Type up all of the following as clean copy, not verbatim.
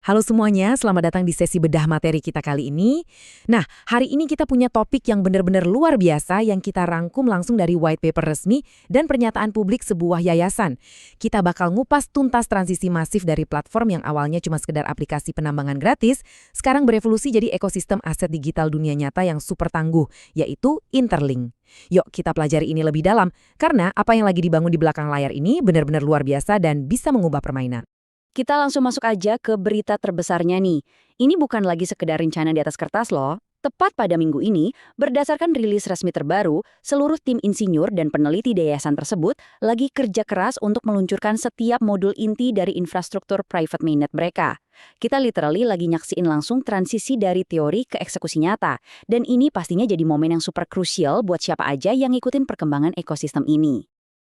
Halo semuanya, selamat datang di sesi bedah materi kita kali ini. Nah, hari ini kita punya topik yang benar-benar luar biasa yang kita rangkum langsung dari white paper resmi dan pernyataan publik sebuah yayasan. Kita bakal ngupas tuntas transisi masif dari platform yang awalnya cuma sekedar aplikasi penambangan gratis, sekarang berevolusi jadi ekosistem aset digital dunia nyata yang super tangguh, yaitu Interlink. Yuk kita pelajari ini lebih dalam, karena apa yang lagi dibangun di belakang layar ini benar-benar luar biasa dan bisa mengubah permainan. Kita langsung masuk aja ke berita terbesarnya nih. Ini bukan lagi sekedar rencana di atas kertas loh. Tepat pada minggu ini, berdasarkan rilis resmi terbaru, seluruh tim insinyur dan peneliti di yayasan tersebut lagi kerja keras untuk meluncurkan setiap modul inti dari infrastruktur private mainnet mereka. Kita literally lagi nyaksiin langsung transisi dari teori ke eksekusi nyata. Dan ini pastinya jadi momen yang super krusial buat siapa aja yang ngikutin perkembangan ekosistem ini.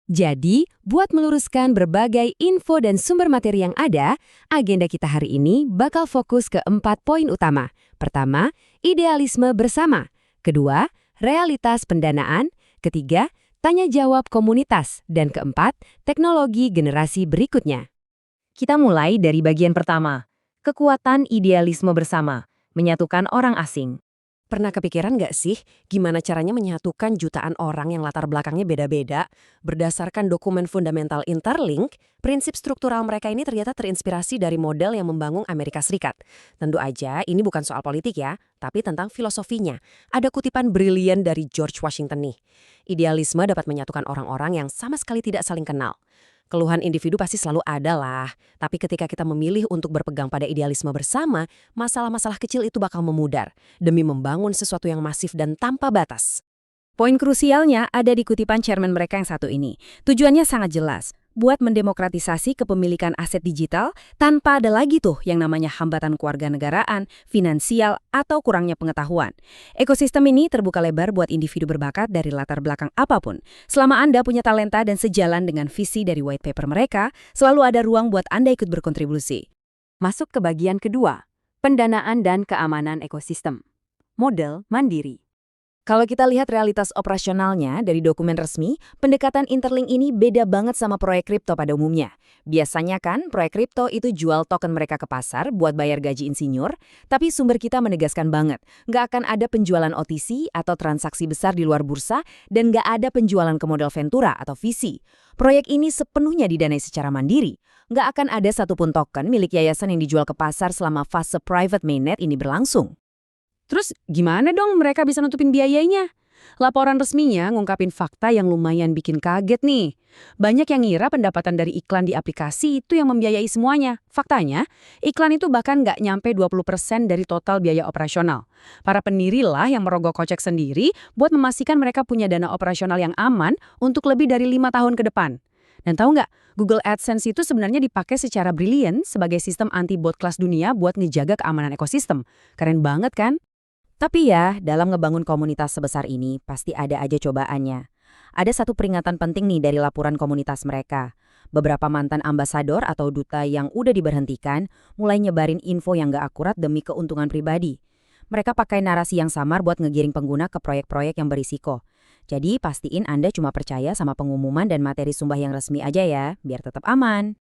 Jadi, buat meluruskan berbagai info dan sumber materi yang ada, agenda kita hari ini bakal fokus ke 4 poin utama. Pertama, idealisme bersama. Kedua, realitas pendanaan. Ketiga, tanya jawab komunitas. Dan keempat, teknologi generasi berikutnya. Kita mulai dari bagian pertama, kekuatan idealisme bersama, menyatukan orang asing. Pernah kepikiran nggak sih gimana caranya menyatukan jutaan orang yang latar belakangnya beda-beda? Berdasarkan dokumen fundamental Interlink, prinsip struktural mereka ini ternyata terinspirasi dari model yang membangun Amerika Serikat. Tentu aja ini bukan soal politik ya, tapi tentang filosofinya. Ada kutipan brilian dari George Washington nih. Idealisme dapat menyatukan orang-orang yang sama sekali tidak saling kenal. Keluhan individu pasti selalu ada lah, tapi ketika kita memilih untuk berpegang pada idealisme bersama, masalah-masalah kecil itu bakal memudar, demi membangun sesuatu yang masif dan tanpa batas. Poin krusialnya ada di kutipan chairman mereka yang satu ini. Tujuannya sangat jelas, buat mendemokratisasi kepemilikan aset digital tanpa ada lagi tuh yang namanya hambatan kewarganegaraan, finansial, atau kurangnya pengetahuan. Ekosistem ini terbuka lebar buat individu berbakat dari latar belakang apapun. Selama Anda punya talenta dan sejalan dengan visi dari white paper mereka, selalu ada ruang buat Anda ikut berkontribusi. Masuk ke bagian kedua, pendanaan dan keamanan ekosistem. Model mandiri. Kalau kita lihat realitas operasionalnya dari dokumen resmi, pendekatan Interlink ini beda banget sama proyek kripto pada umumnya. Biasanya kan proyek kripto itu jual token mereka ke pasar buat bayar gaji insinyur, tapi sumber kita menegaskan banget, nggak akan ada penjualan OTC atau transaksi besar di luar bursa, dan nggak ada penjualan ke modal Ventura atau VC. Proyek ini sepenuhnya didanai secara mandiri. Nggak akan ada satupun token milik yayasan yang dijual ke pasar selama fase private mainnet ini berlangsung. Terus gimana dong mereka bisa nutupin biayanya? Laporan resminya ngungkapin fakta yang lumayan bikin kaget nih. Banyak yang ngira pendapatan dari iklan di aplikasi itu yang membiayai semuanya. Faktanya, iklan itu bahkan nggak nyampe 20% dari total biaya operasional. Para pendiri lah yang merogoh kocek sendiri buat memastikan mereka punya dana operasional yang aman untuk lebih dari 5 tahun ke depan. Dan tahu nggak, Google AdSense itu sebenarnya dipakai secara brilian sebagai sistem anti-bot kelas dunia buat ngejaga keamanan ekosistem. Keren banget kan? Tapi ya, dalam ngebangun komunitas sebesar ini, pasti ada aja cobaannya. Ada satu peringatan penting nih dari laporan komunitas mereka. Beberapa mantan ambasador atau duta yang udah diberhentikan, mulai nyebarin info yang gak akurat demi keuntungan pribadi. Mereka pakai narasi yang samar buat ngegiring pengguna ke proyek-proyek yang berisiko. Jadi pastiin Anda cuma percaya sama pengumuman dan materi sumpah yang resmi aja ya, biar tetap aman.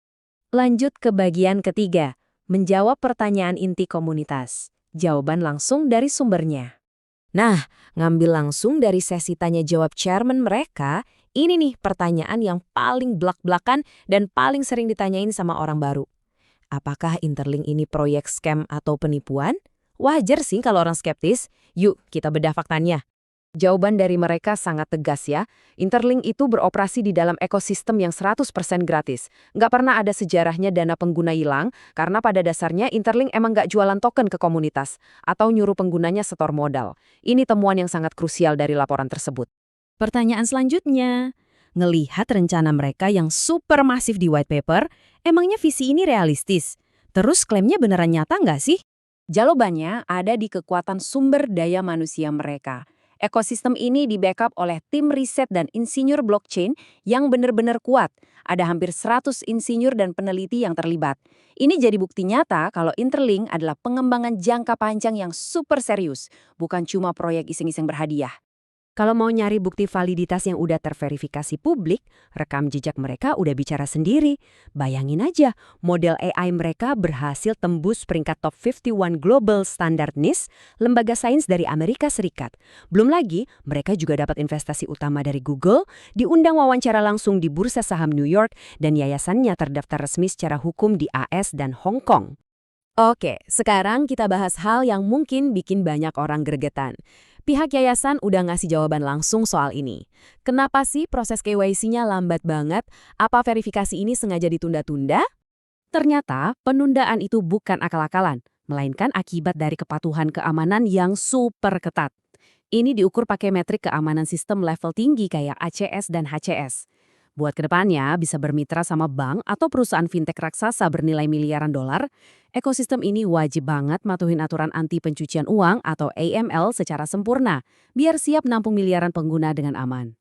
Lanjut ke bagian ketiga, menjawab pertanyaan inti komunitas. Jawaban langsung dari sumbernya. Nah, ngambil langsung dari sesi tanya jawab chairman mereka, ini nih pertanyaan yang paling blak-blakan dan paling sering ditanyain sama orang baru. Apakah Interlink ini proyek scam atau penipuan? Wajar sih kalau orang skeptis. Yuk, kita bedah faktanya. Jawaban dari mereka sangat tegas ya. Interlink itu beroperasi di dalam ekosistem yang 100% gratis. Nggak pernah ada sejarahnya dana pengguna hilang, karena pada dasarnya Interlink emang nggak jualan token ke komunitas, atau nyuruh penggunanya setor modal. Ini temuan yang sangat krusial dari laporan tersebut. Pertanyaan selanjutnya, ngelihat rencana mereka yang super masif di white paper, emangnya visi ini realistis? Terus klaimnya beneran nyata nggak sih? Jawabannya ada di kekuatan sumber daya manusia mereka. Ekosistem ini di-backup oleh tim riset dan insinyur blockchain yang benar-benar kuat. Ada hampir 100 insinyur dan peneliti yang terlibat. Ini jadi bukti nyata kalau Interlink adalah pengembangan jangka panjang yang super serius, bukan cuma proyek iseng-iseng berhadiah. Kalau mau nyari bukti validitas yang udah terverifikasi publik, rekam jejak mereka udah bicara sendiri. Bayangin aja, model AI mereka berhasil tembus peringkat top 51 Global Standard NIST, lembaga sains dari Amerika Serikat. Belum lagi, mereka juga dapat investasi utama dari Google, diundang wawancara langsung di Bursa Saham New York, dan yayasannya terdaftar resmi secara hukum di AS dan Hong Kong. Oke, sekarang kita bahas hal yang mungkin bikin banyak orang gregetan. Pihak yayasan udah ngasih jawaban langsung soal ini. Kenapa sih proses KYC-nya lambat banget? Apa verifikasi ini sengaja ditunda-tunda? Ternyata penundaan itu bukan akal-akalan, melainkan akibat dari kepatuhan keamanan yang super ketat. Ini diukur pakai metrik keamanan sistem level tinggi kayak ACS dan HCS. Buat kedepannya bisa bermitra sama bank atau perusahaan fintech raksasa bernilai miliaran dolar, ekosistem ini wajib banget matuhin aturan anti pencucian uang atau AML secara sempurna, biar siap nampung miliaran pengguna dengan aman.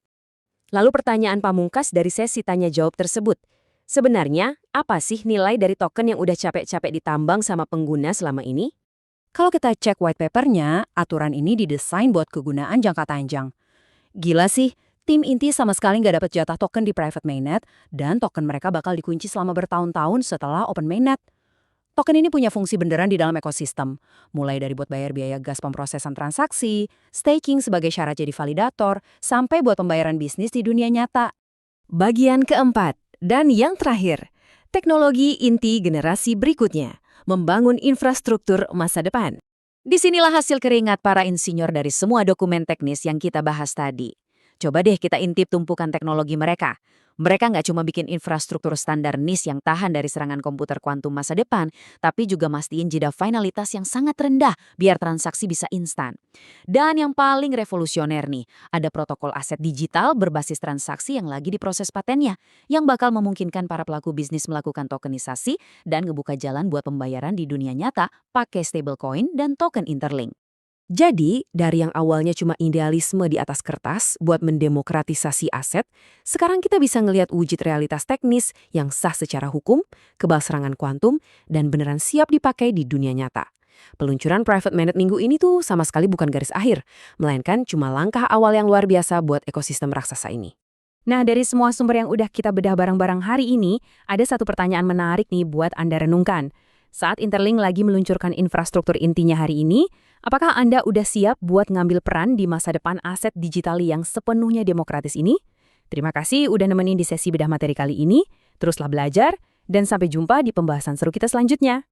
Lalu pertanyaan pamungkas dari sesi tanya jawab tersebut. Sebenarnya, apa sih nilai dari token yang udah capek-capek ditambang sama pengguna selama ini? Kalau kita cek white papernya, aturan ini didesain buat kegunaan jangka panjang. Gila sih, tim inti sama sekali nggak dapat jatah token di private mainnet, dan token mereka bakal dikunci selama bertahun-tahun setelah open mainnet. Token ini punya fungsi beneran di dalam ekosistem, mulai dari buat bayar biaya gas pemrosesan transaksi, staking sebagai syarat jadi validator, sampai buat pembayaran bisnis di dunia nyata. Bagian keempat, dan yang terakhir, teknologi inti generasi berikutnya, membangun infrastruktur masa depan. Disinilah hasil keringat para insinyur dari semua dokumen teknis yang kita bahas tadi. Coba deh kita intip tumpukan teknologi mereka. Mereka nggak cuma bikin infrastruktur standar NIST yang tahan dari serangan komputer kuantum masa depan, tapi juga mastiin jeda finalitas yang sangat rendah biar transaksi bisa instan. Dan yang paling revolusioner nih, ada protokol aset digital berbasis transaksi yang lagi diproses patennya, yang bakal memungkinkan para pelaku bisnis melakukan tokenisasi dan ngebuka jalan buat pembayaran di dunia nyata pakai stablecoin dan token interlink. Jadi, dari yang awalnya cuma idealisme di atas kertas buat mendemokratisasi aset, sekarang kita bisa ngelihat wujud realitas teknis yang sah secara hukum, kebal serangan kuantum, dan beneran siap dipakai di dunia nyata. Peluncuran private mainnet minggu ini tuh sama sekali bukan garis akhir, melainkan cuma langkah awal yang luar biasa buat ekosistem raksasa ini. Nah, dari semua sumber yang udah kita bedah bareng-bareng hari ini, ada satu pertanyaan menarik nih buat Anda renungkan. Saat Interlink lagi meluncurkan infrastruktur intinya hari ini, apakah Anda udah siap buat ngambil peran di masa depan aset digital yang sepenuhnya demokratis ini? Terima kasih udah nemenin di sesi bedah materi kali ini. Teruslah belajar, dan sampai jumpa di pembahasan seru kita selanjutnya.